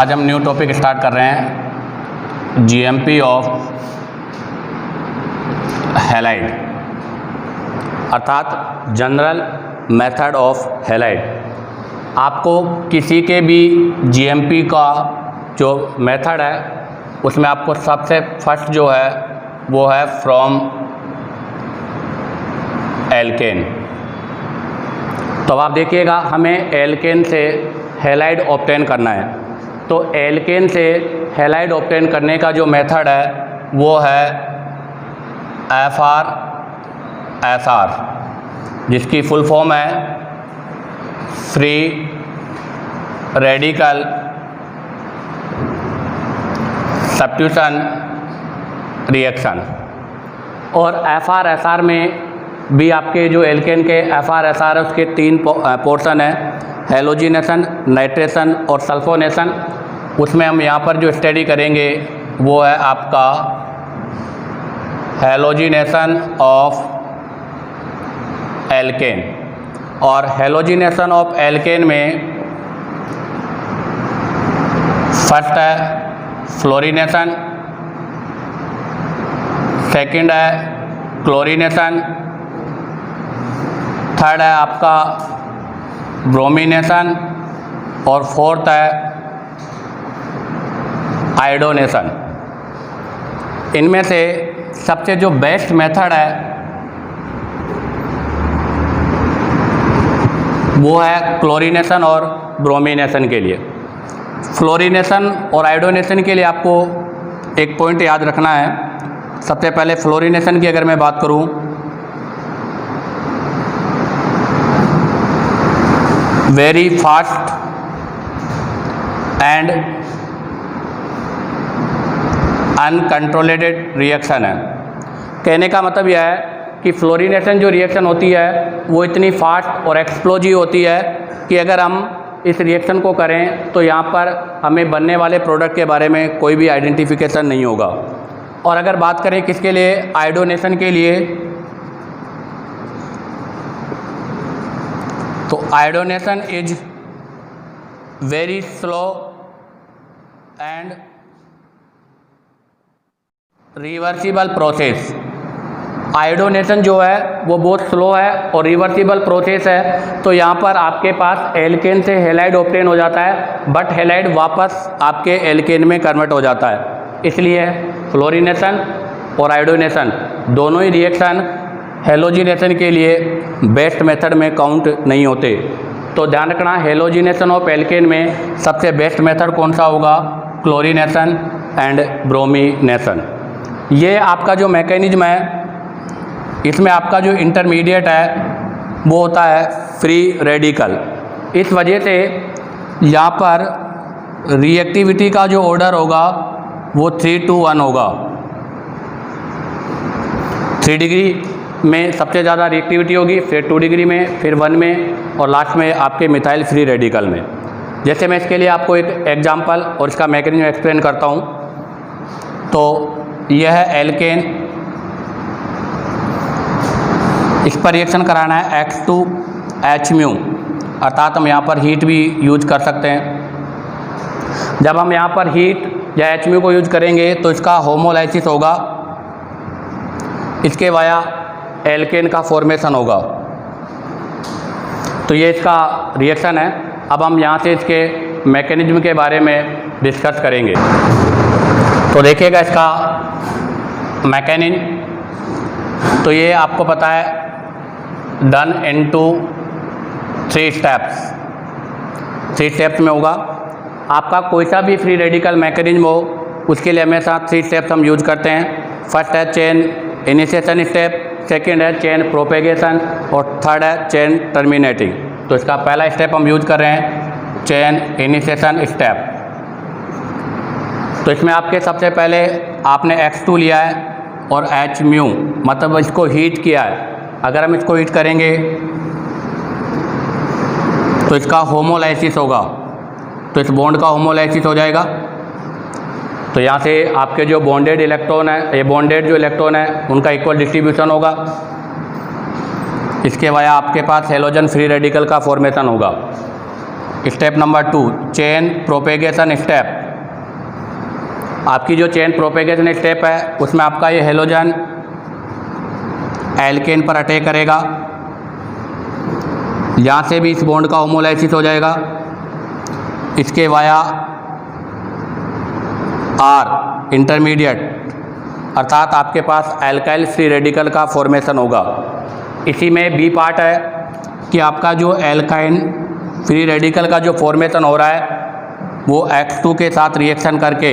आज हम new topic start कर रहे हैं जीएमपी ऑफ हैलाइड अर्थात जनरल मेथड ऑफ हैलाइड। आपको किसी के भी जीएमपी का जो मेथड है उसमें आपको सबसे फर्स्ट जो है वो है फ्रॉम एल्केन। तो अब आप देखिएगा हमें एल्केन से हैलाइड ऑब्टेन करना है। तो एल्केन से हैलाइड ऑब्टेन करने का जो मेथड है वो है FR/SR, जिसकी फुल फॉर्म है फ्री रेडिकल सब्स्टिट्यूशन रिएक्शन। और FR/SR में भी आपके जो एल्केन के FR/SR है उसके 3 पोर्शन है, हेलोजिनेशन, नाइट्रेशन और सल्फोनेशन। उसमें हम यहाँ पर जो स्टडी करेंगे वो है आपका हेलोजिनेशन ऑफ एल्केन। और हेलोजिनेशन ऑफ एल्केन में फर्स्ट है फ्लोरीनेशन, सेकंड है क्लोरीनेशन, थर्ड है आपका ब्रोमिनेशन और फोर्थ है आयोडोनेशन। इनमें से सबसे जो बेस्ट मेथड है वो है क्लोरीनेशन और ब्रोमिनेशन के लिए। फ्लोरीनेशन और आयोडोनेशन के लिए आपको एक पॉइंट याद रखना है। सबसे पहले फ्लोरीनेशन की अगर मैं बात करूं, वेरी फास्ट एंड अनकंट्रोलेटेड रिएक्शन है। कहने का मतलब यह है कि फ्लोरीनेशन जो रिएक्शन होती है वो इतनी फास्ट और एक्सप्लोजिव होती है कि अगर हम इस रिएक्शन को करें तो यहाँ पर हमें बनने वाले प्रोडक्ट के बारे में कोई भी आइडेंटिफिकेशन नहीं होगा। और अगर बात करें किसके लिए, आयोडोनेशन के लिए, तो iodination is very slow and reversible process. Iodination जो है वो बहुत स्लो है और रिवर्सिबल प्रोसेस है। तो यहाँ पर आपके पास एल्केन से हैलाइड ऑब्टेन हो जाता है, बट हैलाइड वापस आपके एल्केन में कन्वर्ट हो जाता है। इसलिए फ्लोरीनेशन और आयोडोनेशन दोनों ही रिएक्शन हेलोजिनेशन के लिए बेस्ट मेथड में काउंट नहीं होते। तो ध्यान रखना, हेलोजिनेशन ऑफ एल्केन में सबसे बेस्ट मेथड कौन सा होगा, क्लोरीनेशन एंड ब्रोमिनेशन। ये आपका जो मैकेनिज्म है इसमें आपका जो इंटरमीडिएट है वो होता है फ्री रेडिकल। इस वजह से यहाँ पर रिएक्टिविटी का जो ऑर्डर होगा वो 3 to 1 होगा। 3 डिग्री में सबसे ज़्यादा रिएक्टिविटी होगी, फिर 2 डिग्री में, फिर 1 में और लास्ट में आपके मिथाइल फ्री रेडिकल में। जैसे मैं इसके लिए आपको एक एग्जांपल और इसका मैकेनिज्म एक्सप्लेन करता हूँ। तो यह है एल्केन, इस पर रिएक्शन कराना है X2H-, अर्थात हम यहाँ पर हीट भी यूज कर सकते हैं। जब हम यहाँ पर हीट या H- को यूज करेंगे तो इसका होमोलाइसिस होगा, इसके वाया एल्केन का फॉर्मेशन होगा। तो ये इसका रिएक्शन है। अब हम यहाँ से इसके मैकेनिज्म के बारे में डिस्कस करेंगे। तो देखिएगा इसका मैकेनिज्म। तो ये आपको पता है डन इनटू 3 स्टेप्स। 3 स्टेप्स में होगा। आपका कोई सा भी फ्री रेडिकल मैकेनिज्म हो उसके लिए हमेशा 3 स्टेप्स हम यूज करते हैं। फर्स्ट है चेन इनिशिएशन स्टेप, सेकंड है चेन प्रोपेगेशन और थर्ड है चेन टर्मिनेटिंग। तो इसका पहला स्टेप हम यूज कर रहे हैं चेन इनिशिएशन स्टेप। तो इसमें आपके सबसे पहले आपने X2 लिया है और H-, मतलब इसको हीट किया है। अगर हम इसको हीट करेंगे तो इसका होमोलाइसिस होगा, तो इस बॉन्ड का होमोलाइसिस हो जाएगा। तो यहाँ से आपके जो बॉन्डेड इलेक्ट्रॉन है, ये बॉन्डेड जो इलेक्ट्रॉन है उनका इक्वल डिस्ट्रीब्यूशन होगा। इसके वाया आपके पास हेलोजन फ्री रेडिकल का फॉर्मेशन होगा। Step number 2 chain propagation step. आपकी जो चेन प्रोपेगेशन स्टेप है उसमें आपका ये हेलोजन एल्केन पर अटैक करेगा, यहाँ से भी इस बॉन्ड का होमोलाइसिस हो जाएगा, इसके वाया आर इंटरमीडिएट अर्थात आपके पास एल्काइल फ्री रेडिकल का फॉर्मेशन होगा। इसी में बी पार्ट है कि आपका जो एल्काइन फ्री रेडिकल का जो फॉर्मेशन हो रहा है वो X2 के साथ रिएक्शन करके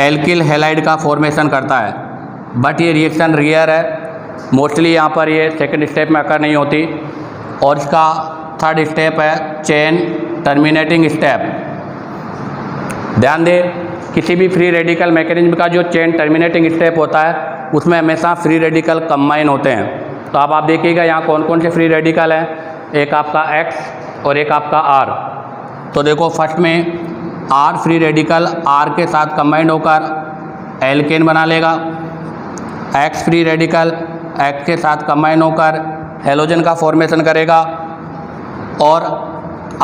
एल्किल हैलाइड का फॉर्मेशन करता है, बट ये रिएक्शन रेयर है, मोस्टली यहाँ पर ये सेकंड स्टेप में अकर नहीं होती। और इसका थर्ड स्टेप है चेन टर्मिनेटिंग स्टेप। ध्यान दें, किसी भी फ्री रेडिकल मैकेनिज्म का जो चेन टर्मिनेटिंग स्टेप होता है उसमें हमेशा फ्री रेडिकल कंबाइन होते हैं। तो अब आप देखिएगा यहाँ कौन कौन से फ्री रेडिकल हैं, एक आपका X और एक आपका R। तो देखो फर्स्ट में R फ्री रेडिकल R के साथ कंबाइंड होकर एल्केन बना लेगा, X फ्री रेडिकल X के साथ कंबाइन होकर हेलोजन का फॉर्मेशन करेगा, और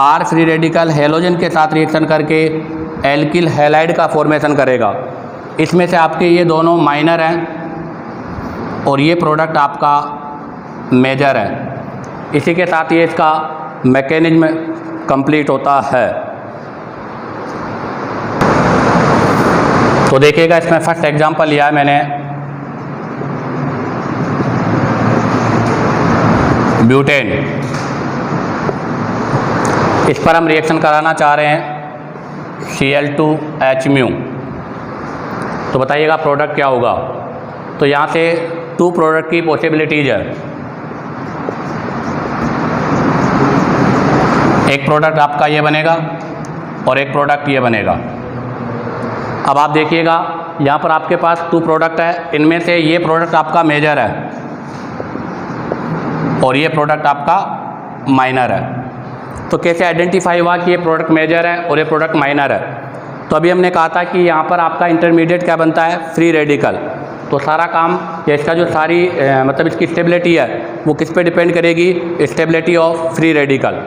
R फ्री रेडिकल हेलोजन के साथ रिएक्शन करके एल्किल हैलाइड का फॉर्मेशन करेगा। इसमें से आपके ये दोनों माइनर हैं और ये प्रोडक्ट आपका मेजर है। इसी के साथ ये इसका मैकेनिज्म कंप्लीट होता है। तो देखिएगा, इसमें फर्स्ट एग्जांपल लिया है मैंने ब्यूटेन। इस पर हम रिएक्शन कराना चाह रहे हैं Cl2H-. तो बताइएगा प्रोडक्ट क्या होगा। तो यहाँ से 2 प्रोडक्ट की पॉसिबिलिटीज़ है। एक प्रोडक्ट आपका ये बनेगा और एक प्रोडक्ट ये बनेगा। अब आप देखिएगा यहाँ पर आपके पास 2 प्रोडक्ट है, इनमें से ये प्रोडक्ट आपका मेजर है और ये प्रोडक्ट आपका माइनर है। तो कैसे आइडेंटिफाई हुआ कि ये प्रोडक्ट मेजर है और ये प्रोडक्ट माइनर है। तो अभी हमने कहा था कि यहाँ पर आपका इंटरमीडिएट क्या बनता है, फ्री रेडिकल। तो सारा काम या इसका जो सारी मतलब इसकी स्टेबिलिटी है वो किस पे डिपेंड करेगी, स्टेबिलिटी ऑफ फ्री रेडिकल।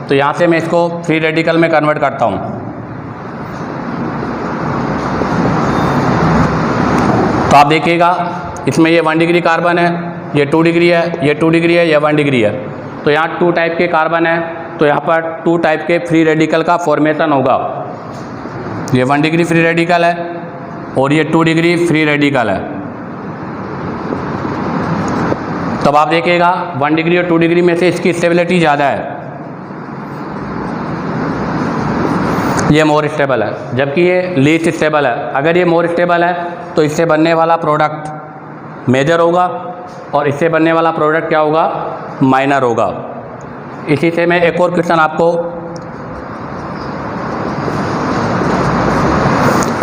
तो यहाँ से मैं इसको फ्री रेडिकल में कन्वर्ट करता हूँ। तो आप देखिएगा इसमें ये 1 डिग्री कार्बन है, ये 2 डिग्री है, ये 2 डिग्री है, ये 1 डिग्री है। तो यहाँ 2 टाइप के कार्बन है, तो यहाँ पर 2 टाइप के फ्री रेडिकल का फॉर्मेशन होगा। ये 1 डिग्री फ्री रेडिकल है और ये 2 डिग्री फ्री रेडिकल है। तब आप देखिएगा 1 डिग्री और 2 डिग्री में से इसकी स्टेबिलिटी ज़्यादा है, ये मोर स्टेबल है, जबकि ये लीस्ट स्टेबल है। अगर ये मोर स्टेबल है तो इससे बनने वाला प्रोडक्ट मेजर होगा और इससे बनने वाला प्रोडक्ट क्या होगा, माइनर होगा। इसी से मैं एक और क्वेश्चन आपको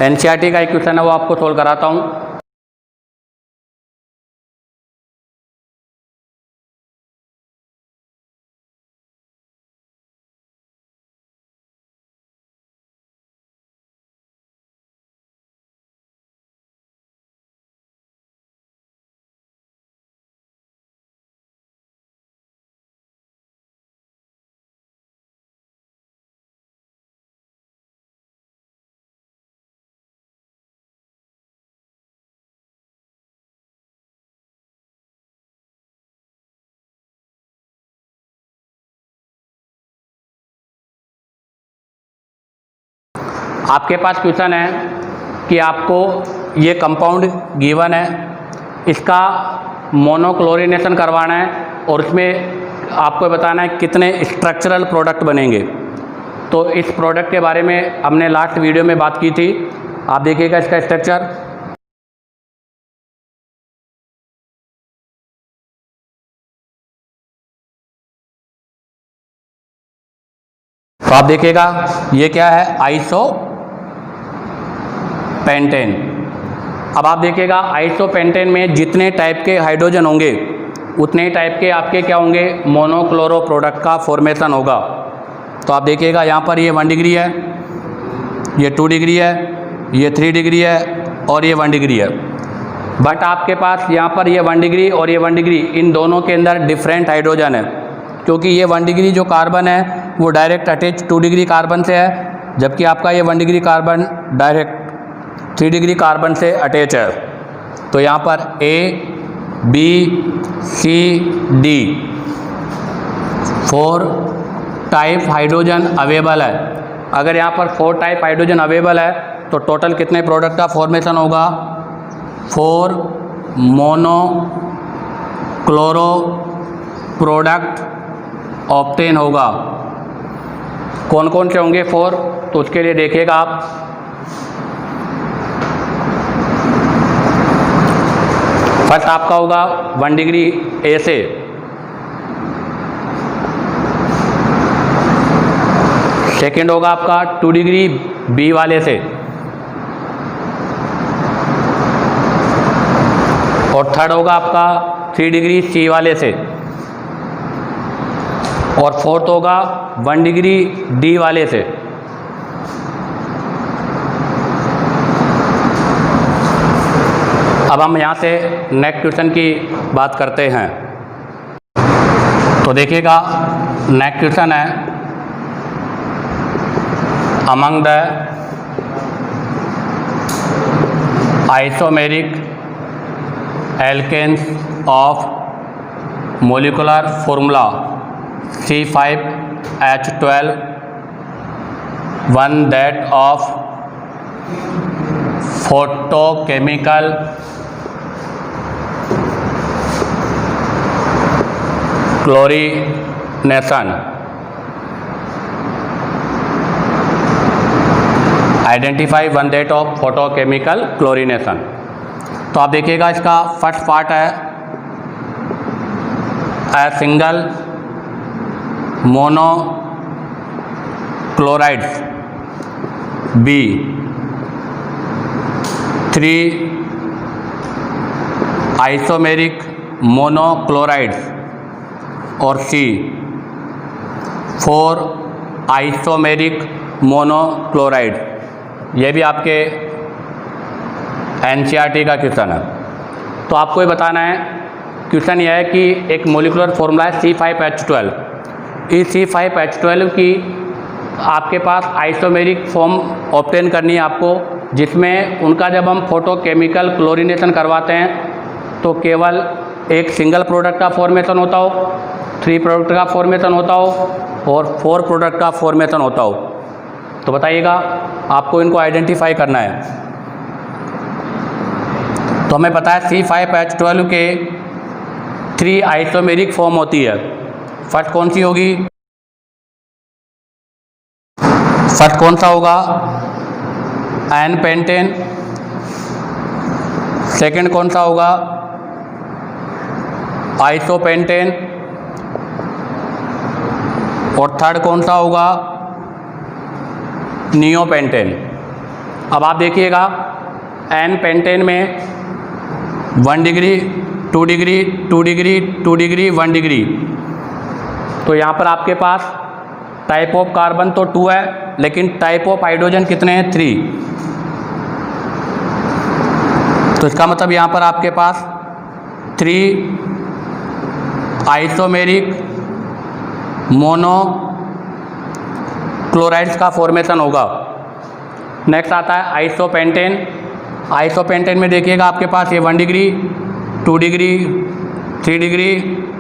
एनसीईआरटी का एक क्वेश्चन है वो आपको सोल्व कराता हूँ। आपके पास क्वेश्चन है कि आपको ये कंपाउंड गिवन है, इसका मोनोक्लोरिनेशन करवाना है और उसमें आपको बताना है कितने स्ट्रक्चरल प्रोडक्ट बनेंगे। तो इस प्रोडक्ट के बारे में हमने लास्ट वीडियो में बात की थी, आप देखिएगा इसका स्ट्रक्चर। तो आप देखिएगा ये क्या है, आइसोपेंटेन। अब आप देखिएगा आइसोपेंटेन में जितने टाइप के हाइड्रोजन होंगे उतने ही टाइप के आपके क्या होंगे, मोनोक्लोरो प्रोडक्ट का फॉर्मेशन होगा। तो आप देखिएगा यहाँ पर ये 1 डिग्री है, ये 2 डिग्री है, ये 3 डिग्री है और ये 1 डिग्री है। बट आपके पास यहाँ पर ये 1 डिग्री और ये 1 डिग्री, इन दोनों के अंदर डिफरेंट हाइड्रोजन है, क्योंकि ये 1 डिग्री जो कार्बन है वो डायरेक्ट अटैच 2 डिग्री कार्बन से है जबकि आपका ये 1 degree carbon direct 3 degree carbon से अटैच है। तो यहाँ पर A, B, C, D 4 type hydrogen available है। अगर यहाँ पर 4 टाइप हाइड्रोजन अवेलेबल है तो टोटल कितने प्रोडक्ट का फॉर्मेशन होगा? 4 मोनो क्लोरो प्रोडक्ट ऑब्टेन होगा। कौन कौन से होंगे 4? तो उसके लिए देखिएगा आप, फर्स्ट आपका होगा 1 डिग्री ए से, सेकेंड होगा आपका 2 डिग्री बी वाले से, और थर्ड होगा आपका 3 डिग्री सी वाले से, और फोर्थ होगा 1 डिग्री डी वाले से। अब हम यहाँ से नेक्स्ट क्वेश्चन की बात करते हैं। तो देखिएगा नेक्स्ट क्वेश्चन है, among the isomeric alkanes of molecular formula C5H12 one that of photochemical chlorination, identify one that of photochemical chlorination. तो आप देखिएगा इसका फर्स्ट पार्ट है A single mono chlorides, B 3 isomeric mono chlorides, और C 4 isomeric mono chloride. ये भी आपके NCERT का क्वेश्चन है। तो आपको ये बताना है, क्वेश्चन ये है कि एक मोलिकुलर फॉर्मूला है C5H12। इस C5H12 की आपके पास आइसोमेरिक फॉर्म ऑब्टेन करनी है आपको, जिसमें उनका जब हम फोटोकेमिकल क्लोरीनेशन करवाते हैं तो केवल एक सिंगल प्रोडक्ट का फॉर्मेशन होता हो, 3 प्रोडक्ट का फॉर्मेशन होता हो, और 4 प्रोडक्ट का फॉर्मेशन होता हो। तो बताइएगा, आपको इनको आइडेंटिफाई करना है। तो हमें पता है C5H12 के 3 आइसोमेरिक फॉर्म होती है। फर्स्ट कौन सी होगी? फर्स्ट कौन सा होगा? N pentane. सेकंड कौन सा होगा? आइसोपेंटेन। और थर्ड कौन सा होगा? नियोपेंटेन। अब आप देखिएगा, एन पेंटेन में 1 degree 2 degree 2 degree 2 degree 1 degree. तो यहाँ पर आपके पास टाइप ऑफ कार्बन तो 2 है, लेकिन टाइप ऑफ हाइड्रोजन कितने हैं? 3। तो इसका मतलब यहाँ पर आपके पास 3 आइसोमेरिक मोनो क्लोराइड्स का फॉर्मेशन होगा। नेक्स्ट आता है आइसोपेंटेन। आइसोपेंटेन में देखिएगा आपके पास ये 1 डिग्री 2 डिग्री 3 डिग्री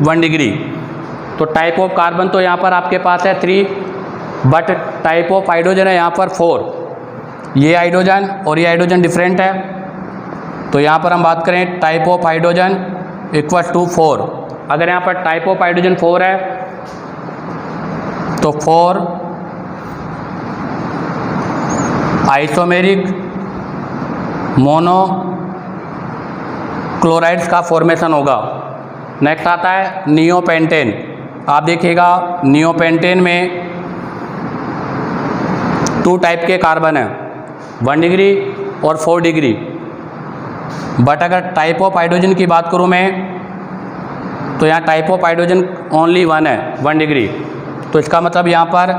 1 डिग्री। तो टाइप ऑफ कार्बन तो यहाँ पर आपके पास है 3, बट टाइप ऑफ हाइड्रोजन है यहाँ पर 4। ये हाइड्रोजन और ये हाइड्रोजन डिफरेंट है। तो यहाँ पर हम बात करें type of hydrogen equal to 4। अगर यहाँ पर टाइप ऑफ हाइड्रोजन 4 है तो 4 आइसोमेरिक मोनो क्लोराइड्स का फॉर्मेशन होगा। नेक्स्ट आता है नियोपेंटेन। आप देखिएगा, नियोपेंटेन में 2 टाइप के कार्बन हैं, 1 डिग्री और 4 डिग्री। बट अगर टाइप ऑफ हाइड्रोजन की बात करूँ मैं, तो यहाँ टाइप ऑफ हाइड्रोजन ओनली 1 है, 1 डिग्री। तो इसका मतलब यहाँ पर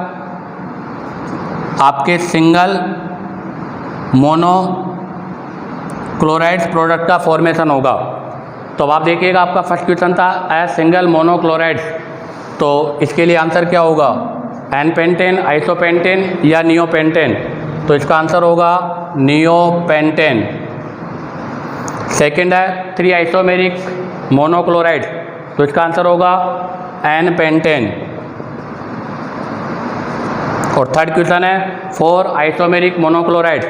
आपके सिंगल मोनो क्लोराइड्स प्रोडक्ट का फॉर्मेशन होगा। तो अब आप देखिएगा, आपका फर्स्ट क्वेश्चन था ए सिंगल मोनो क्लोराइड्स। तो इसके लिए आंसर क्या होगा? एन पेंटेन, आइसोपेंटेन या नियोपेंटेन? तो इसका आंसर होगा नियोपेंटेन। सेकंड है 3 आइसोमेरिक मोनोक्लोराइड, तो इसका आंसर होगा एन पेंटेन। और थर्ड क्वेश्चन है 4 आइसोमेरिक मोनोक्लोराइड,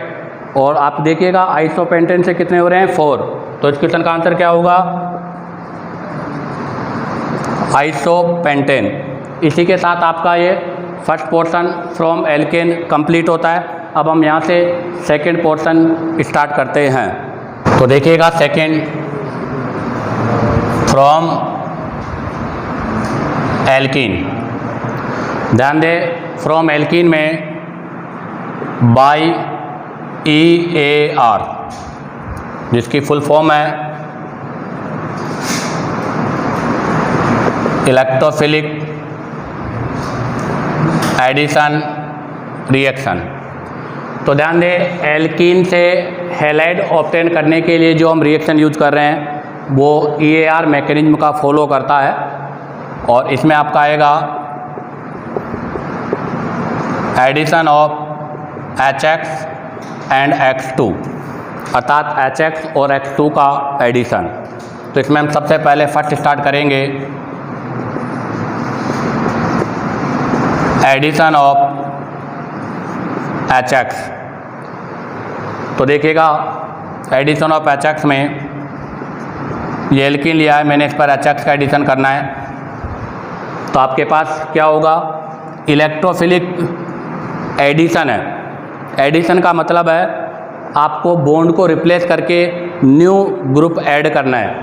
और आप देखिएगा आइसोपेंटेन से कितने हो रहे हैं 4, तो इस क्वेश्चन का आंसर क्या होगा आइसोपेंटेन। इसी के साथ आपका ये first portion from alkane complete होता है। अब हम यहाँ से सेकंड पोर्शन स्टार्ट करते हैं। तो देखिएगा सेकंड फ्रॉम एल्कीन, ध्यान दे फ्रॉम एल्कीन में बाई EAR, जिसकी फुल फॉर्म है इलेक्ट्रोफिलिक एडिशन रिएक्शन। तो ध्यान दें एल्कीन से हैलाइड ऑब्टेन करने के लिए जो हम रिएक्शन यूज कर रहे हैं वो EAR मैकेनिज्म का फॉलो करता है, और इसमें आपका आएगा addition of HX and X2, अर्थात HX और X2 का एडिशन। तो इसमें हम सबसे पहले फर्स्ट स्टार्ट करेंगे एडिशन ऑफ HX। तो देखिएगा एडिशन ऑफ HX में ये एल्कीन लिया है मैंने, इस पर HX का एडिशन करना है। तो आपके पास क्या होगा इलेक्ट्रोफिलिक एडिशन है। एडिशन का मतलब है आपको बॉन्ड को रिप्लेस करके न्यू ग्रुप ऐड करना है।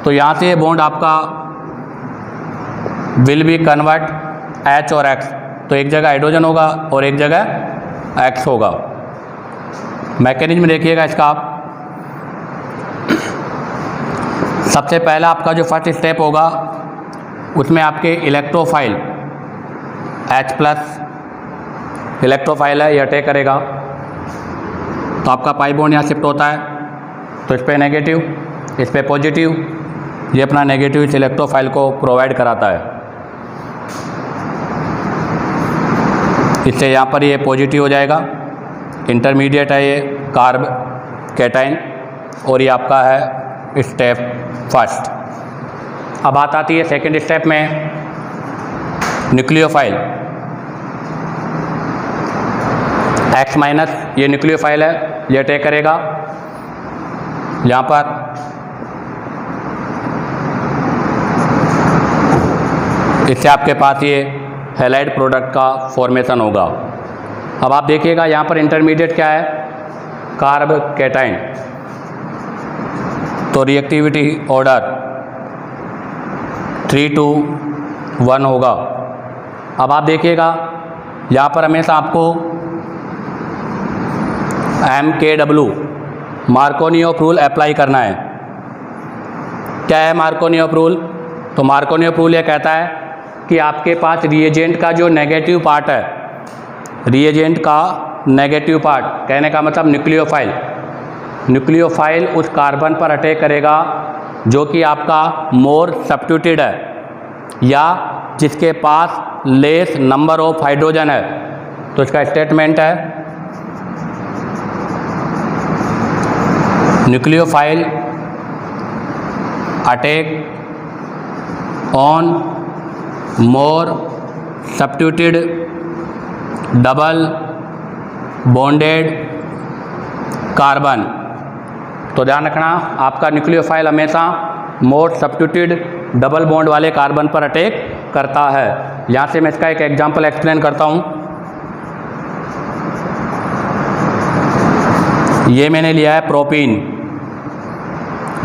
तो यहाँ से ये बॉन्ड आपका विल बी कन्वर्ट H और X, तो एक जगह हाइड्रोजन होगा और एक जगह X होगा। मैकेनिज्म देखिएगा इसका आप, सबसे पहला आपका जो फर्स्ट स्टेप होगा उसमें आपके इलेक्ट्रोफाइल H+ इलेक्ट्रोफाइल है, ये अटैक करेगा। तो आपका पाई बॉन्ड यहाँ शिफ्ट होता है, तो इस पर नेगेटिव, इस पर पॉजिटिव, ये अपना नेगेटिव इस इलेक्ट्रोफाइल को प्रोवाइड कराता है। इससे यहाँ पर ये पॉजिटिव हो जाएगा, इंटरमीडिएट है ये कार्ब कैटाइन, और ये आपका है स्टेप फर्स्ट। अब बात आती है सेकेंड स्टेप में न्यूक्लियोफाइल X-, ये न्यूक्लियोफाइल है, ये अटैक करेगा यहाँ पर, इससे आपके पास ये हैलाइड प्रोडक्ट का फॉर्मेशन होगा। अब आप देखिएगा यहाँ पर इंटरमीडिएट क्या है कार्ब कैटाइन, तो रिएक्टिविटी ऑर्डर 3 to 1 होगा। अब आप देखिएगा यहाँ पर हमेशा आपको MKW मार्कोनियोफ रूल अप्लाई करना है। क्या है मार्कोनियोफ रूल? तो मार्कोनियोफ रूल ये कहता है कि आपके पास रिएजेंट का जो नेगेटिव पार्ट है, रिएजेंट का नेगेटिव पार्ट, कहने का मतलब न्यूक्लियोफाइल उस कार्बन पर अटैक करेगा जो कि आपका मोर सब्स्टिट्यूटेड है या जिसके पास लेस नंबर ऑफ हाइड्रोजन है। तो इसका स्टेटमेंट है nucleophile attack on more substituted double bonded carbon. तो ध्यान रखना आपका न्यूक्लियोफाइल हमेशा मोर सब्स्टिट्यूटेड डबल बॉन्ड वाले कार्बन पर अटैक करता है। यहाँ से मैं इसका एक एग्जांपल एक्सप्लेन करता हूँ। ये मैंने लिया है प्रोपीन,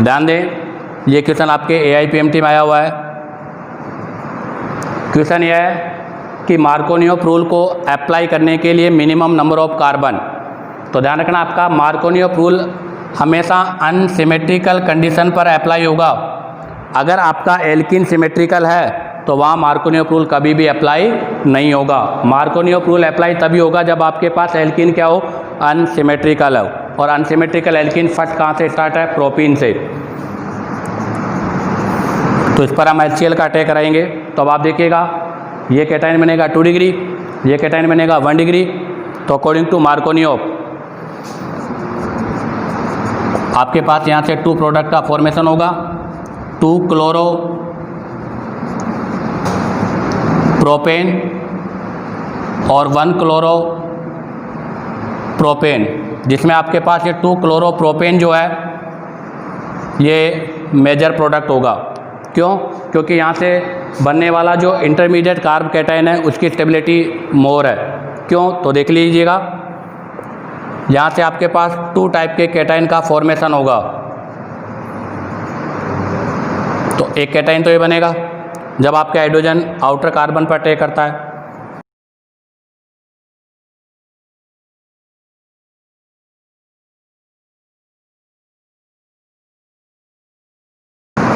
ध्यान दें ये क्वेश्चन आपके AIPMT में आया हुआ है। क्वेश्चन यह है कि मार्कोनियोफ रूल को अप्लाई करने के लिए मिनिमम नंबर ऑफ कार्बन। तो ध्यान रखना आपका मार्कोनियोफ रूल हमेशा अनसिमेट्रिकल कंडीशन पर अप्लाई होगा। अगर आपका एल्कीन सिमेट्रिकल है तो वहाँ मार्कोनियोफ रूल कभी भी अप्लाई नहीं होगा। मार्कोनियोफ रूल अप्लाई तभी होगा जब आपके पास एल्कीन क्या हो अनसिमेट्रिकल हो, और अनसिमेट्रिकल एल्कीन फर्स्ट कहाँ से स्टार्ट है प्रोपीन से। तो इस पर हम HCl का अटैक कराएंगे। तो अब आप देखिएगा ये कैटाइन बनेगा 2 डिग्री ये कैटाइन बनेगा 1 डिग्री। तो अकॉर्डिंग टू मार्कोनियोव आपके पास यहाँ से 2 प्रोडक्ट का फॉर्मेशन होगा, 2 क्लोरो प्रोपेन और 1 क्लोरो प्रोपेन, जिसमें आपके पास ये 2 क्लोरो प्रोपेन जो है ये मेजर प्रोडक्ट होगा। क्यों? क्योंकि यहाँ से बनने वाला जो इंटरमीडिएट कार्ब कैटाइन है उसकी स्टेबिलिटी मोर है। क्यों? तो देख लीजिएगा, यहाँ से आपके पास 2 टाइप के कैटाइन का फॉर्मेशन होगा। तो एक कैटाइन तो ये बनेगा जब आपका हाइड्रोजन आउटर कार्बन पर अटैक करता है,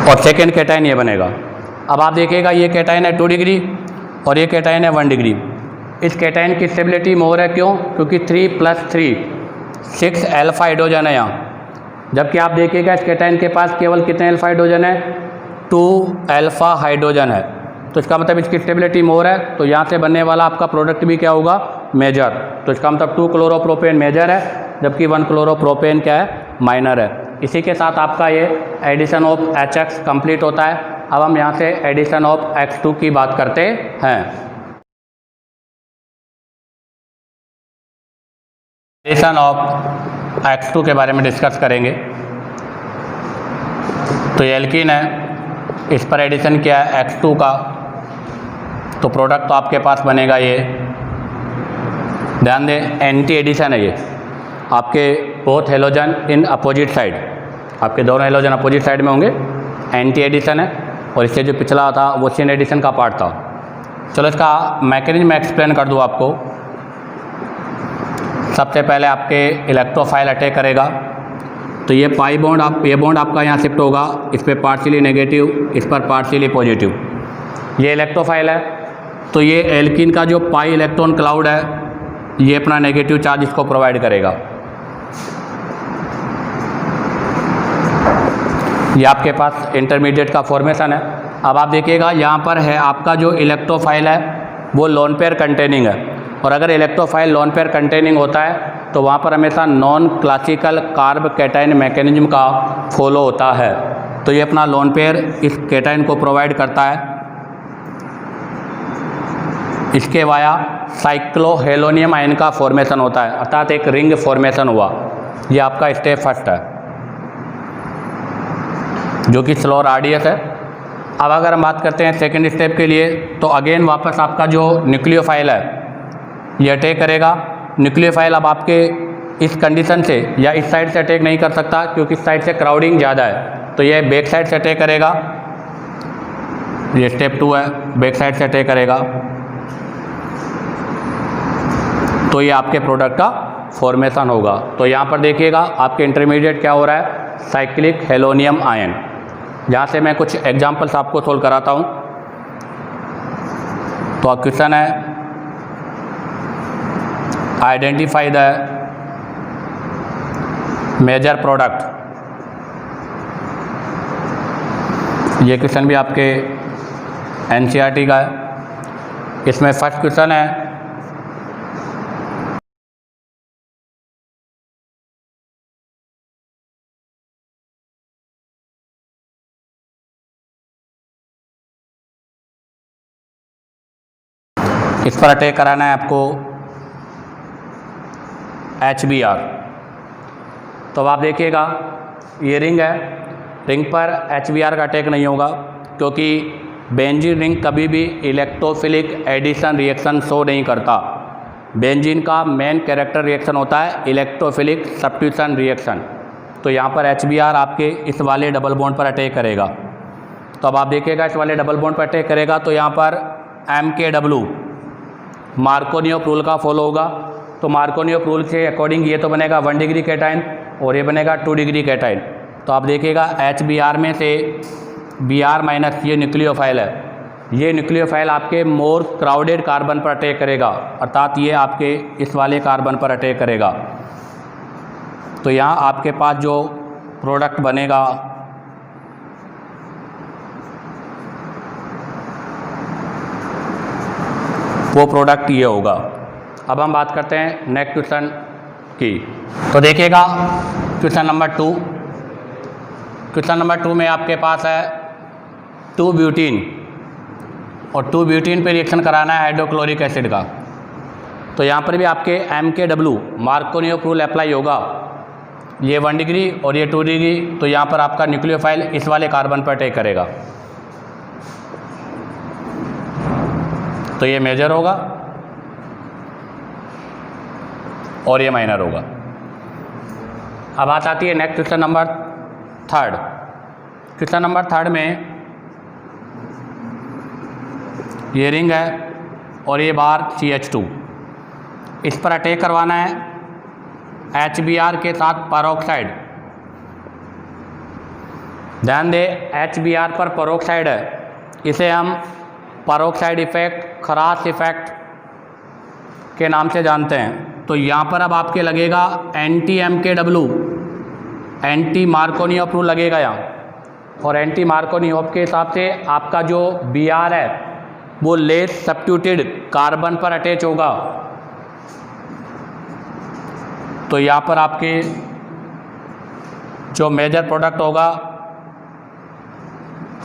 और सेकेंड कैटाइन ये बनेगा। अब आप देखिएगा ये कैटाइन है 2 डिग्री और ये कैटाइन है 1 डिग्री। इस कैटाइन की स्टेबिलिटी मोर है। क्यों? क्योंकि 3 + 3 6 अल्फा हाइड्रोजन है यहाँ, जबकि आप देखिएगा इस कैटाइन के पास केवल कितने अल्फा हाइड्रोजन है? 2 अल्फा हाइड्रोजन है। तो इसका मतलब इसकी स्टेबिलिटी मोर है। तो यहाँ से बनने वाला आपका प्रोडक्ट भी क्या होगा? मेजर। तो इसका मतलब 2 क्लोरोप्रोपेन मेजर है, जबकि 1 क्लोरोप्रोपेन क्या है? माइनर है। इसी के साथ आपका ये एडिशन ऑफ HX कंप्लीट होता है। अब हम यहाँ से एडिशन ऑफ X2 की बात करते हैं। एडिशन ऑफ X2 के बारे में डिस्कस करेंगे। तो ये एल्कीन है, इस पर एडिशन किया है X2 का, तो प्रोडक्ट तो आपके पास बनेगा ये। ध्यान दें, एंटी एडिशन है ये, आपके both halogen in opposite side, आपके दोनों हेलोजन अपोजिट साइड में होंगे। एंटी एडिशन है, और इससे जो पिछला था वो सिन एडिशन का पार्ट था। चलो इसका मैकेनिज्म मैं एक्सप्लेन कर दूँ आपको। सबसे पहले आपके इलेक्ट्रोफाइल अटैक करेगा, तो ये पाई बॉन्ड ये बॉन्ड आपका यहाँ शिफ्ट होगा, इस पर पार्शियली नेगेटिव, इस पर पार्शियली पॉजिटिव। ये इलेक्ट्रोफाइल है, तो ये एल्कीन का जो पाई इलेक्ट्रॉन क्लाउड है ये अपना नेगेटिव चार्ज इसको प्रोवाइड करेगा। ये आपके पास इंटरमीडिएट का फॉर्मेशन है। अब आप देखिएगा यहाँ पर है आपका जो इलेक्ट्रोफाइल है वो लोन पेयर कंटेनिंग है, और अगर इलेक्ट्रोफाइल लोन पेयर कंटेनिंग होता है तो वहाँ पर हमेशा non classical carb cation mechanism का फॉलो होता है। तो ये अपना लोन पेयर इस कैटाइन को प्रोवाइड करता है। इसके वाया साइक्लोहेलोनियम आयन का फॉर्मेशन होता है, अर्थात एक रिंग फॉर्मेशन हुआ। ये आपका स्टेप फर्स्ट है जो कि स्लो राडियस है। अब अगर हम बात करते हैं सेकेंड स्टेप के लिए, तो अगेन वापस आपका जो न्यूक्लियोफाइल है ये अटैक करेगा। न्यूक्लियोफाइल अब आपके इस कंडीशन से या इस साइड से अटैक नहीं कर सकता, क्योंकि इस साइड से क्राउडिंग ज़्यादा है, तो ये बैक साइड से अटैक करेगा। ये स्टेप 2 है, बैक साइड से अटैक करेगा, तो ये आपके प्रोडक्ट का फॉर्मेशन होगा। तो यहाँ पर देखिएगा आपके इंटरमीडिएट क्या हो रहा है? Cyclic halonium ion. यहाँ से मैं कुछ एग्जांपल्स आपको सोल्व कराता हूँ। तो अब क्वेश्चन है आइडेंटिफाई द मेजर प्रोडक्ट। ये क्वेश्चन भी आपके NCERT का है। इसमें फर्स्ट क्वेश्चन है इस पर अटैक कराना है आपको HBr। तो अब आप देखिएगा ये रिंग है, रिंग पर HBr का अटैक नहीं होगा, क्योंकि बेंजीन रिंग कभी भी इलेक्ट्रोफिलिक एडिशन रिएक्शन शो नहीं करता। बेंजीन का मेन कैरेक्टर रिएक्शन होता है इलेक्ट्रोफिलिक सब्स्टिट्यूशन रिएक्शन। तो यहाँ पर HBr आपके इस वाले डबल बॉन्ड पर अटैक करेगा। तो अब आप देखिएगा इस वाले डबल बॉन्ड पर अटैक करेगा, तो यहाँ पर MKW मार्कोनियोव रूल का फॉलो होगा। तो मार्कोनियोव रूल के अकॉर्डिंग ये तो बनेगा 1 डिग्री कैटाइन और ये बनेगा 2 डिग्री कैटाइन। तो आप देखिएगा HBr में से Br माइनस ये न्यूक्लियोफाइल है, ये न्यूक्लियोफाइल आपके मोर क्राउडेड कार्बन पर अटैक करेगा, अर्थात ये आपके इस वाले कार्बन पर अटैक करेगा। तो यहाँ आपके पास जो प्रोडक्ट बनेगा वो प्रोडक्ट ये होगा। अब हम बात करते हैं नेक्स्ट क्वेश्चन की। तो देखिएगा क्वेश्चन नंबर 2। क्वेश्चन नंबर 2 में आपके पास है 2 ब्यूटीन और 2 ब्यूटीन पे रिएक्शन कराना है हाइड्रोक्लोरिक एसिड का। तो यहाँ पर भी आपके MKW मार्कोनियोव रूल अप्लाई होगा। ये 1 डिग्री और ये 2 डिग्री, तो यहाँ पर आपका न्यूक्लियोफाइल इस वाले कार्बन पर अटैक करेगा, तो ये मेजर होगा और ये माइनर होगा। अब बात आती है next question number 3। Question number 3 में ये रिंग है और ये बार CH2, इस पर अटैक करवाना है HBr के साथ पेरोक्साइड। ध्यान दें HBr पर पेरोक्साइड है, इसे हम पेरोक्साइड इफेक्ट, खराश इफेक्ट के नाम से जानते हैं। तो यहाँ पर अब आपके लगेगा anti MKW, anti Markovnikov rule लगेगा यहाँ, और एंटी मार्कोनियोव के हिसाब से आपका जो Br है वो लेस सब्स्टिट्यूटेड कार्बन पर अटैच होगा। तो यहाँ पर आपके जो मेजर प्रोडक्ट होगा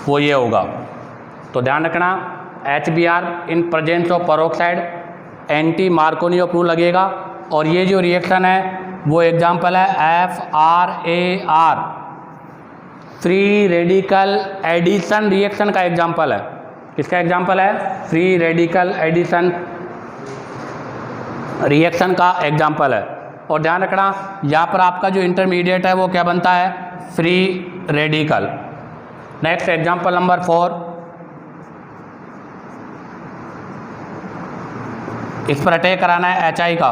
वो ये होगा। तो ध्यान रखना HBr in presence of peroxide anti Markovnikov rule लगेगा। और ये जो रिएक्शन है वो एग्जाम्पल है FRAR, free radical addition reaction का एग्जाम्पल है। किसका एग्जाम्पल है? फ्री रेडिकल एडिशन रिएक्शन का एग्जाम्पल है। और ध्यान रखना यहाँ पर आपका जो इंटरमीडिएट है वो क्या बनता है? Free radical. Next example number 4, इस पर अटैक कराना है HI का।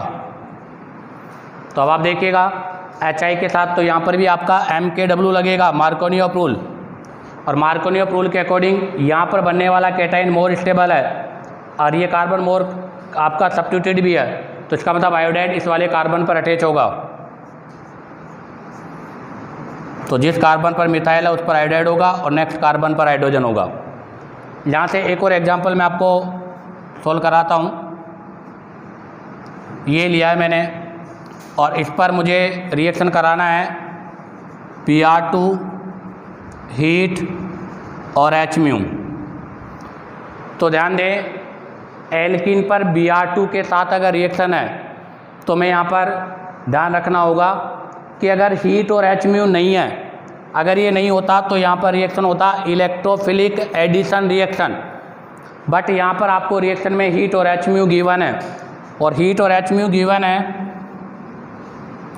तो अब आप देखिएगा HI के साथ, तो यहाँ पर भी आपका MKW लगेगा, मार्कोनियोव रूल। और मार्कोनियोव रूल के अकॉर्डिंग यहाँ पर बनने वाला कैटाइन मोर स्टेबल है और ये कार्बन मोर आपका सब्स्टिट्यूटेड भी है, तो इसका मतलब आयोडाइड इस वाले कार्बन पर अटैच होगा। तो जिस कार्बन पर मिथाइल है उस पर आयोडाइड होगा और नेक्स्ट कार्बन पर हाइड्रोजन होगा। यहाँ से एक और एग्जांपल मैं आपको सोल्व कराता हूँ। ये लिया है मैंने और इस पर मुझे रिएक्शन कराना है Br2 हीट और Hμ। तो ध्यान दें एल्कीन पर Br2 के साथ अगर रिएक्शन है तो मैं यहाँ पर ध्यान रखना होगा कि अगर हीट और Hμ नहीं है, अगर ये नहीं होता तो यहाँ पर रिएक्शन होता इलेक्ट्रोफिलिक एडिशन रिएक्शन। बट यहाँ पर आपको रिएक्शन में हीट और Hμ गिवन है, और हीट और Hμ गिवन है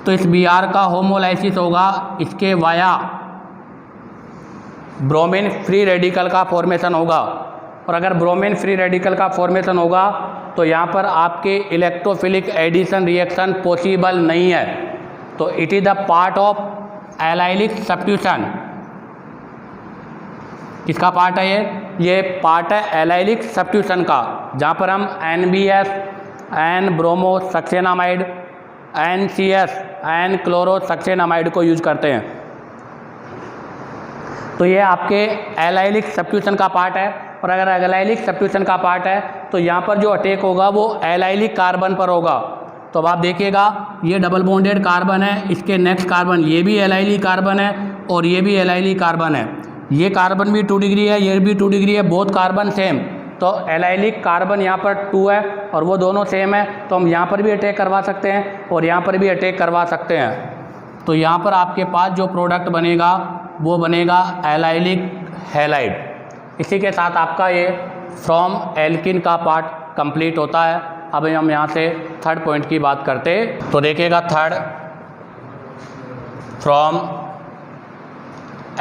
तो इस Br का होमोलाइसिस होगा इसके वाया ब्रोमीन फ्री रेडिकल का फॉर्मेशन होगा। और अगर ब्रोमीन फ्री रेडिकल का फॉर्मेशन होगा तो यहाँ पर आपके इलेक्ट्रोफिलिक एडिशन रिएक्शन पॉसिबल नहीं है। तो it is the part of allylic substitution. किसका पार्ट है ये पार्ट है एलाइलिक सब्स्टिट्यूशन का, जहाँ पर हम NBS, N bromo succinimide, NCS, N chloro succinimide को यूज करते हैं। तो ये आपके एलाइलिक सब्स्टिट्यूशन का पार्ट है। और अगर एलाइलिक सब्स्टिट्यूशन का पार्ट है तो यहाँ पर जो अटैक होगा वो एलाइलिक कार्बन पर होगा। तो अब आप देखिएगा ये डबल बॉन्डेड कार्बन है, इसके नेक्स्ट कार्बन ये भी एलाइलिक कार्बन है और ये भी एलाइलिक कार्बन है। ये कार्बन भी 2 डिग्री है, ये भी 2 डिग्री है, बोथ कार्बन सेम। तो एलाइलिक कार्बन यहाँ पर 2 है और वो दोनों सेम है, तो हम यहाँ पर भी अटैक करवा सकते हैं और यहाँ पर भी अटैक करवा सकते हैं। तो यहाँ पर आपके पास जो प्रोडक्ट बनेगा वो बनेगा एलाइलिक हैलाइड। इसी के साथ आपका ये फ्रॉम एल्किन का पार्ट कंप्लीट होता है। अब हम यहाँ से थर्ड पॉइंट की बात करते, तो देखिएगा थर्ड फ्रॉम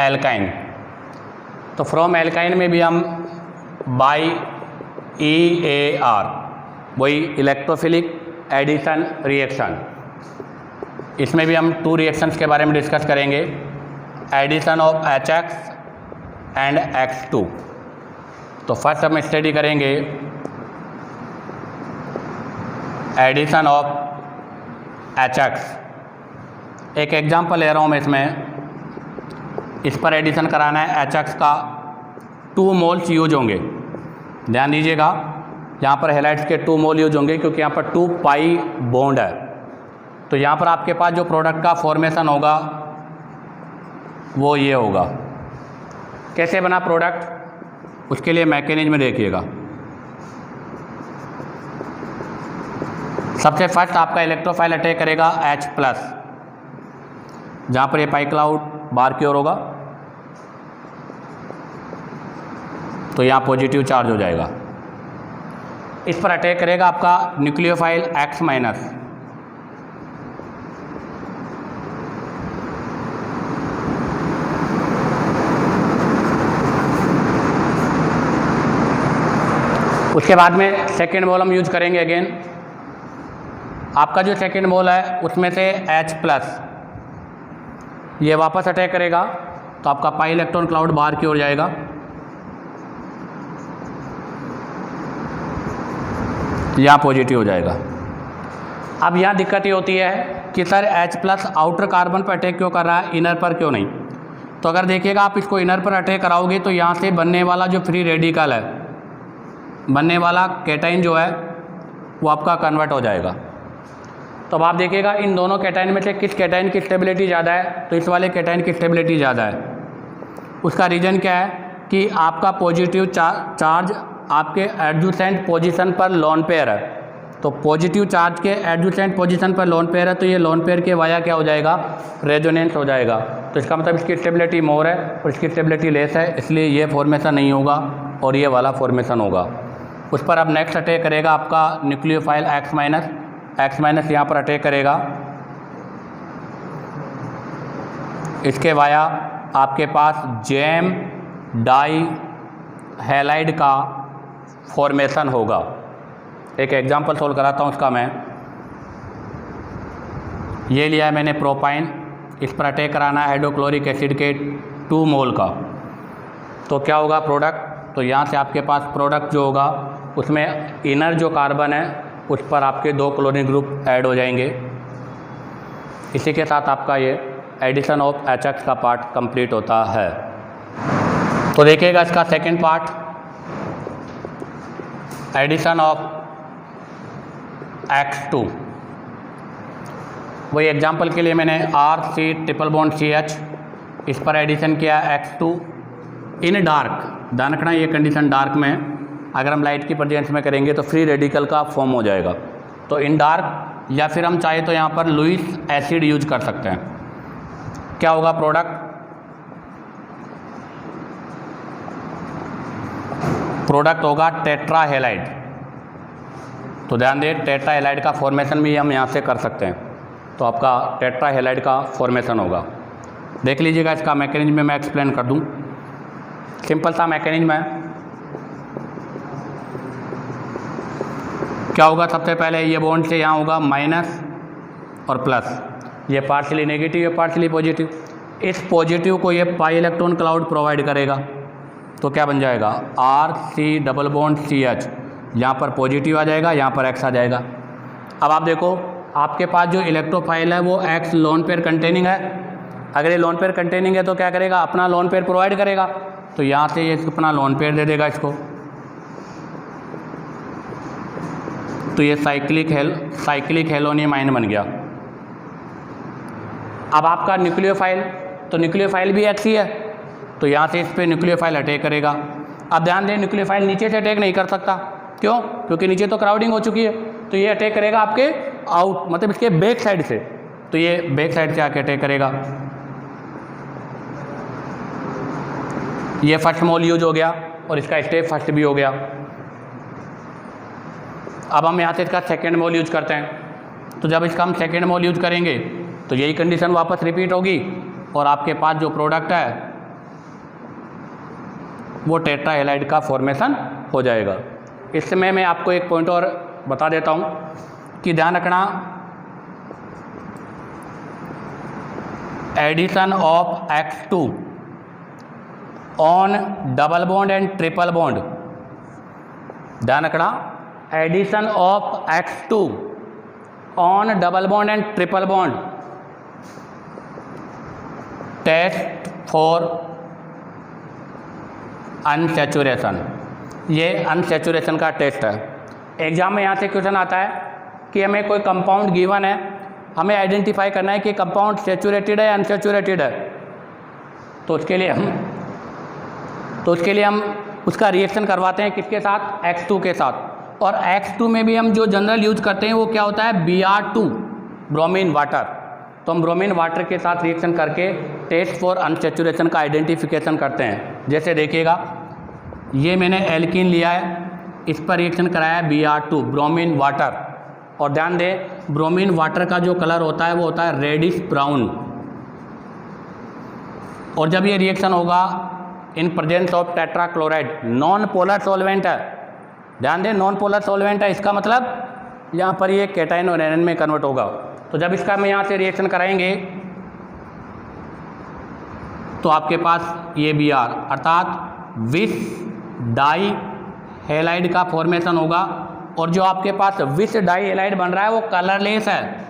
एल्काइन। तो फ्रॉम एल्काइन में भी हम बाई EAR, वही इलेक्ट्रोफिलिक एडिशन रिएक्शन, इसमें भी हम 2 रिएक्शंस के बारे में डिस्कस करेंगे, addition of HX and X2। तो फर्स्ट हम स्टडी करेंगे एडिशन ऑफ HX। एक एग्जांपल ले रहा हूँ मैं इसमें, इस पर एडिशन कराना है HX का 2 मोल्स यूज होंगे। ध्यान दीजिएगा यहाँ पर हैलाइड्स के 2 मोल यूज होंगे क्योंकि यहाँ पर 2 पाई बॉन्ड है। तो यहाँ पर आपके पास जो प्रोडक्ट का फॉर्मेशन होगा वो ये होगा। कैसे बना प्रोडक्ट, उसके लिए मैकेनिज्म देखिएगा। सबसे फर्स्ट आपका इलेक्ट्रोफाइल अटैक करेगा H+, जहाँ पर ये पाई क्लाउड बाहर की ओर होगा तो यहाँ पॉजिटिव चार्ज हो जाएगा। इस पर अटैक करेगा आपका न्यूक्लियोफाइल X-, उसके बाद में सेकेंड मोल हम यूज करेंगे अगेन। आपका जो सेकेंड मोल है उसमें से H+, ये वापस अटैक करेगा तो आपका पाई इलेक्ट्रॉन क्लाउड बाहर की ओर जाएगा। यहाँ पॉजिटिव हो जाएगा। अब यहाँ दिक्कत ये होती है कि सर H+ आउटर कार्बन पर अटैक क्यों कर रहा है, इनर पर क्यों नहीं। तो अगर देखिएगा आप इसको इनर पर अटैक कराओगे तो यहाँ से बनने वाला जो फ्री रेडिकल है, बनने वाला कैटाइन जो है वो आपका कन्वर्ट हो जाएगा। तो अब आप देखिएगा इन दोनों कैटाइन में से किस कैटाइन की स्टेबिलिटी ज़्यादा है, तो इस वाले कैटाइन की स्टेबिलिटी ज़्यादा है। उसका रीज़न क्या है कि आपका पॉजिटिव चार्ज आपके एडजेसेंट पोजीशन पर लोन पेयर है। तो पॉजिटिव चार्ज के एडजेसेंट पोजीशन पर लोन पेयर है तो ये लोन पेयर के वाया क्या हो जाएगा, रेजोनेंस हो जाएगा। तो इसका मतलब इसकी स्टेबिलिटी मोर है और इसकी स्टेबिलिटी लेस है, इसलिए ये फॉर्मेशन नहीं होगा और ये वाला फॉर्मेशन होगा। उस पर अब नेक्स्ट अटैक करेगा आपका न्यूक्लियोफाइल X-, यहाँ पर अटैक करेगा। इसके वाया आपके पास जैम डाई हैलाइड का फॉर्मेशन होगा। एक एग्जांपल सोल्व कराता हूँ उसका मैं। ये लिया है मैंने प्रोपाइन, इस पर अटैक कराना है हाइड्रोक्लोरिक एसिड के 2 मोल का। तो क्या होगा प्रोडक्ट, तो यहाँ से आपके पास प्रोडक्ट जो होगा उसमें इनर जो कार्बन है उस पर आपके 2 क्लोरीन ग्रुप ऐड हो जाएंगे। इसी के साथ आपका ये एडिशन ऑफ HX का पार्ट कंप्लीट होता है। तो देखिएगा इसका second part, addition of X2। वही एग्जांपल के लिए मैंने RC∼CH इस पर एडिशन किया X2 इन डार्क। ध्यान रखना ये कंडीशन डार्क में है, अगर हम लाइट की प्रेजेंस में करेंगे तो फ्री रेडिकल का फॉर्म हो जाएगा। तो इन डार्क, या फिर हम चाहे तो यहाँ पर लुईस एसिड यूज कर सकते हैं। क्या होगा प्रोडक्ट, प्रोडक्ट होगा टेट्रा हैलाइड। तो ध्यान दें टेट्रा हैलाइड का फॉर्मेशन भी हम यहाँ से कर सकते हैं। तो आपका टेट्रा हैलाइड का फॉर्मेशन होगा। देख लीजिएगा इसका मैकेनिज्म मैं एक्सप्लेन कर दूँ। सिंपल सा मैकेनिज्म है। क्या होगा, सबसे पहले ये बॉन्ड से यहाँ होगा माइनस और प्लस, ये पार्शियली नेगेटिव है पार्शियली पॉजिटिव। इस पॉजिटिव को ये पाई इलेक्ट्रॉन क्लाउड प्रोवाइड करेगा। तो क्या बन जाएगा RC∼CH, यहाँ पर पॉजिटिव आ जाएगा, यहाँ पर X आ जाएगा। अब आप देखो आपके पास जो इलेक्ट्रोफाइल है वो X लोन पेयर कंटेनिंग है। अगर ये लोन पेयर कंटेनिंग है तो क्या करेगा, अपना लोन पेयर प्रोवाइड करेगा। तो यहाँ से ये अपना लोन पेयर दे देगा इसको। तो ये साइक्लिक हेलोनियम आयन बन गया। अब आपका न्यूक्लियोफाइल, तो न्यूक्लियोफाइल भी X ही है, तो यहाँ से इस पर न्यूक्लियोफाइल अटैक करेगा। अब ध्यान दें न्यूक्लियोफाइल नीचे से अटैक नहीं कर सकता, क्यों, क्योंकि नीचे तो क्राउडिंग हो चुकी है। तो ये अटैक करेगा आपके आउट, मतलब इसके बैक साइड से। तो ये बैक साइड से आके अटैक करेगा। ये फर्स्ट मोल यूज हो गया और इसका स्टेप फर्स्ट भी हो गया। अब हम यहाँ से इसका सेकेंड मोल यूज करते हैं। तो जब इसका हम सेकेंड मोल यूज करेंगे तो यही कंडीशन वापस रिपीट होगी और आपके पास जो प्रोडक्ट है वो टेट्रा हैलाइड का फॉर्मेशन हो जाएगा। इस समय मैं आपको एक पॉइंट और बता देता हूँ कि ध्यान रखना, addition of X2 on double bond and triple bond. ध्यान रखना, addition of X2 on double bond and triple bond, test for unsaturation. ये अनसैचुरेशन का टेस्ट है। एग्जाम में यहाँ से क्वेश्चन आता है कि हमें कोई कंपाउंड गिवन है, हमें आइडेंटिफाई करना है कि कंपाउंड सैचुरेटेड है या अनसैचुरेटेड है। तो उसके लिए हम उसका रिएक्शन करवाते हैं किसके साथ, X2 के साथ। और X2 में भी हम जो जनरल यूज करते हैं वो क्या होता है, Br2 ब्रोमीन वाटर। तो हम ब्रोमीन वाटर के साथ रिएक्शन करके टेस्ट फॉर अनसैचुरेशन का आइडेंटिफिकेशन करते हैं। जैसे देखिएगा, ये मैंने एल्कीन लिया है, इस पर रिएक्शन कराया है Br2 ब्रोमीन वाटर। और ध्यान दें, ब्रोमीन वाटर का जो कलर होता है वो होता है रेडिश ब्राउन। और जब ये रिएक्शन होगा इन presence of tetrachloride, non polar solvent है, ध्यान दें नॉन पोलर सॉल्वेंट है, इसका मतलब यहाँ पर ये कैटायन और एनायन में कन्वर्ट होगा। तो जब इसका हम यहाँ से रिएक्शन कराएंगे तो आपके पास ये Br अर्थात विस डाई हैलाइड का फॉर्मेशन होगा। और जो आपके पास विस डाई हैलाइड बन रहा है वो कलरलेस है।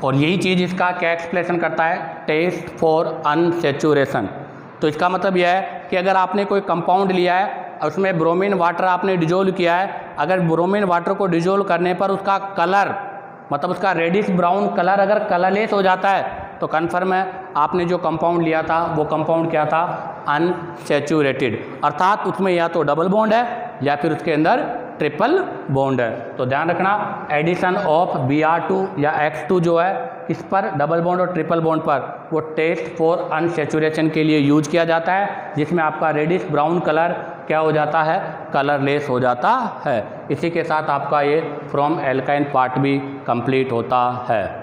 और यही चीज़ इसका क्या एक्सप्लेनेशन करता है, टेस्ट फॉर अनसैचुरेशन। तो इसका मतलब यह है कि अगर आपने कोई कंपाउंड लिया है और उसमें ब्रोमीन वाटर आपने डिजोल्व किया है, अगर ब्रोमीन वाटर को डिजोल्व करने पर उसका कलर मतलब उसका रेडिश ब्राउन कलर अगर कलरलेस हो जाता है तो कन्फर्म है आपने जो कंपाउंड लिया था वो कंपाउंड क्या था, अनसैचुरेटेड। अर्थात उसमें या तो डबल बॉन्ड है या फिर उसके अंदर ट्रिपल बॉन्ड है। तो ध्यान रखना, एडिशन ऑफ Br2 या X2 जो है इस पर डबल बॉन्ड और ट्रिपल बॉन्ड पर वो टेस्ट फॉर अनसैचुरेशन के लिए यूज किया जाता है, जिसमें आपका रेडिश ब्राउन कलर क्या हो जाता है, कलरलेस हो जाता है। इसी के साथ आपका ये फ्रॉम एल्काइन पार्ट भी कंप्लीट होता है।